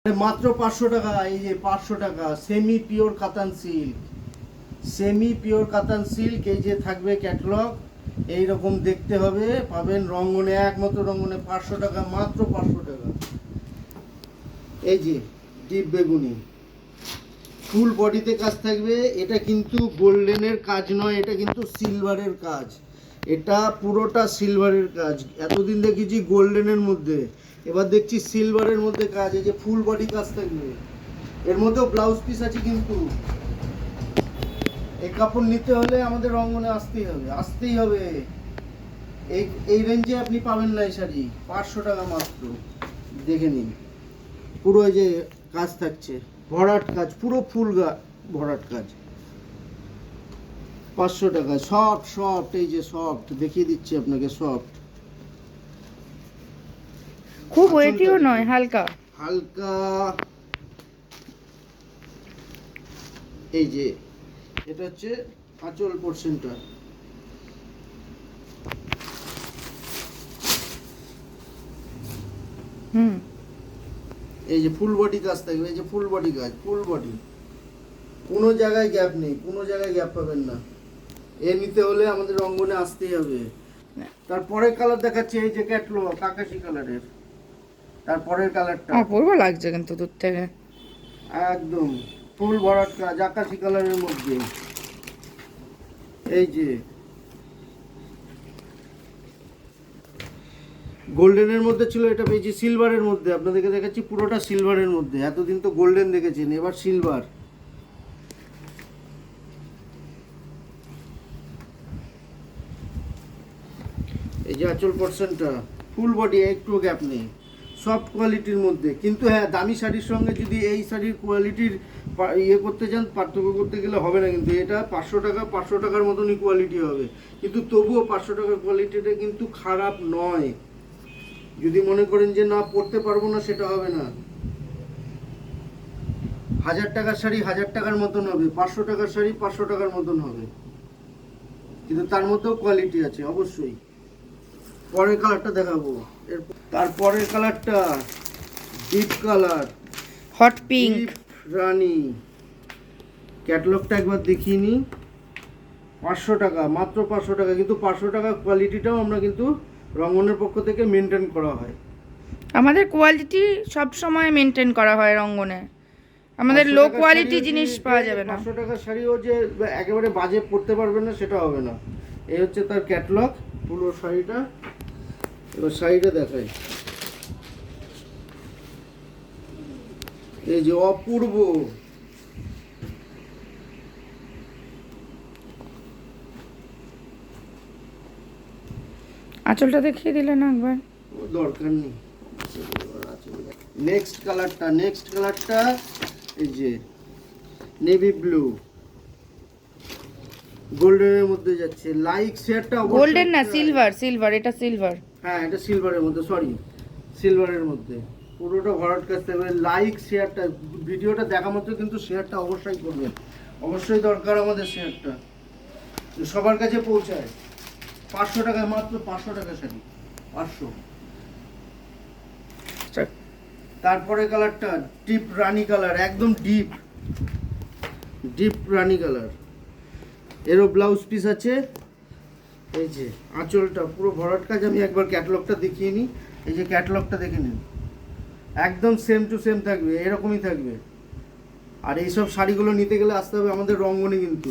মাত্র 500 টাকা। এই যে 500 টাকা সেমি পিওর কাতান সিল্ক, সেমি পিওর কাতান সিল্ক। এই যে থাকবে ক্যাটালগ, এইরকম দেখতে হবে, পাবেন রঙ্গনে, একমাত্র রঙ্গনে। 500 টাকা, মাত্র 500 টাকা। এই যে ডিপ বেগুনি, ফুল বডিতে কাজ থাকবে। এটা কিন্তু গোল্ডেনের কাজ নয়, এটা কিন্তু সিলভারের কাজ। এটা পুরোটা সিলভারের কাজ। এতদিন দেখেছি গোল্ডেনের মধ্যে, এবার দেখছি সিলভারের মধ্যে কাজ। এই যে ফুল বডি কাজ থাকবে, এর মধ্যেও ব্লাউজ পিস আছে। কিন্তু এই কাপড় নিতে হলে আমাদের রঙ্গনে আসতেই হবে, আসতেই হবে। এই এই রেঞ্জে আপনি পাবেন না এই শাড়ি। 500 টাকা মাত্র। দেখে নিন, পুরো এই যে কাজ থাকছে, ভরাট কাজ, পুরো ফুল ভরাট কাজ। 500 টাকা। সফট সফট, এই যে সফট দেখিয়ে দিচ্ছি আপনাকে, সফট, খুব ওয়েটিও নয়, হালকা হালকা। এই যে এটা হচ্ছে আঁচল পোরশনটা। এই যে ফুল বডি কাজ থাকবে, এই যে ফুল বডি কাজ, ফুল বডি, কোনো জায়গায় গ্যাপ নেই, কোনো জায়গায় গ্যাপ পাবেন না। এ নিতে হলে আমাদের রঙ্গনে আসতেই হবে। তারপরে কালার দেখাচ্ছে, এই যে ক্যাটলগ আকাশি কালারের। তারপরের কালারটা অপূর্ব লাগছে কিন্তু দূর থেকে, একদম ফুল ভরাট কাজ আকাশি কালারের মধ্যে। এই যে গোল্ডেনের মধ্যে ছিল, এটা পেয়েছি সিলভারের মধ্যে। আপনাদেরকে দেখাচ্ছি পুরোটা সিলভারের মধ্যে। এতদিন তো গোল্ডেন দেখেছেন, এবার সিলভার। এই যে আঁচল পোরশনটা, ফুল বডি, একটু গ্যাপ নেই, সফট কোয়ালিটির মধ্যে। কিন্তু হ্যাঁ, দামি শাড়ির সঙ্গে যদি এই শাড়ির কোয়ালিটির ইয়ে করতে চান, পার্থক্য করতে গেলে হবে না। কিন্তু এটা 500 টাকা, 500 টাকার মতনই কোয়ালিটি হবে। কিন্তু তবুও 500 টাকার কোয়ালিটিটা কিন্তু খারাপ নয়। যদি মনে করেন যে না পড়তে পারবো না, সেটা হবে না। 1000 টাকার শাড়ি 1000 টাকার মতন হবে, 500 টাকার শাড়ি 500 টাকার মতন হবে। কিন্তু তার মধ্যেও কোয়ালিটি আছে অবশ্যই। পরের কালারটা দেখাবো। তারপরের কালারটা ডিপ কালার, হট পিঙ্ক, রানী। ক্যাটালগটা একবার দেখিয়ে নিই। 500 টাকা, মাত্র 500 টাকা। কিন্তু 500 টাকা কোয়ালিটিটাও আমরা কিন্তু রঙ্গনের পক্ষ থেকে মেনটেন করা হয়। আমাদের কোয়ালিটি সব সময় মেনটেন করা হয় রঙ্গনে। আমাদের লো কোয়ালিটি জিনিস পাওয়া যাবে না। 500 টাকার শাড়িও যে একেবারে বাজে পরতে পারবেন না, সেটা হবে না। এই হচ্ছে তার ক্যাটালগ, পুরো শাড়িটা। এবার শাড়িটা দেখাই। এই যে অপূর্ব, আঁচলটা দেখিয়ে দিলে না একবার, দরকার নেই। নেক্সট কালারটা, নেক্সট কালারটা এই যে নেভি ব্লু, গোল্ডেনের মধ্যে যাচ্ছে। লাইক শেয়ারটা গোল্ডেন না, সিলভার, সিলভার, এটা সিলভার। হ্যাঁ, এটা সিলভারের মধ্যে, সরি, সিলভারের মধ্যে। পুরোটা ভরাট কাজ থাকবে। লাইক শেয়ারটা, ভিডিওটা দেখা মাত্র কিন্তু শেয়ারটা অবশ্যই করবেন, অবশ্যই দরকার আমাদের শেয়ারটা, সবার কাছে পৌঁছায়। 500 টাকায়, মাত্র 500 টাকা শাড়ি, 500। তারপরে কালারটা ডিপ রানী কালার, একদম ডিপ ডিপ রানী কালার। এরও ব্লাউজ পিস আছে। এই যে আঁচলটা পুরো ভরাট কাজ। আমি একবার ক্যাটালগটা দেখিয়ে নিই। এই যে ক্যাটালগটা দেখে নিন, একদম সেম টু সেম থাকবে, এরকমই থাকবে। আর এইসব শাড়িগুলো নিতে গেলে আসতে হবে আমাদের রঙ্গনে কিন্তু।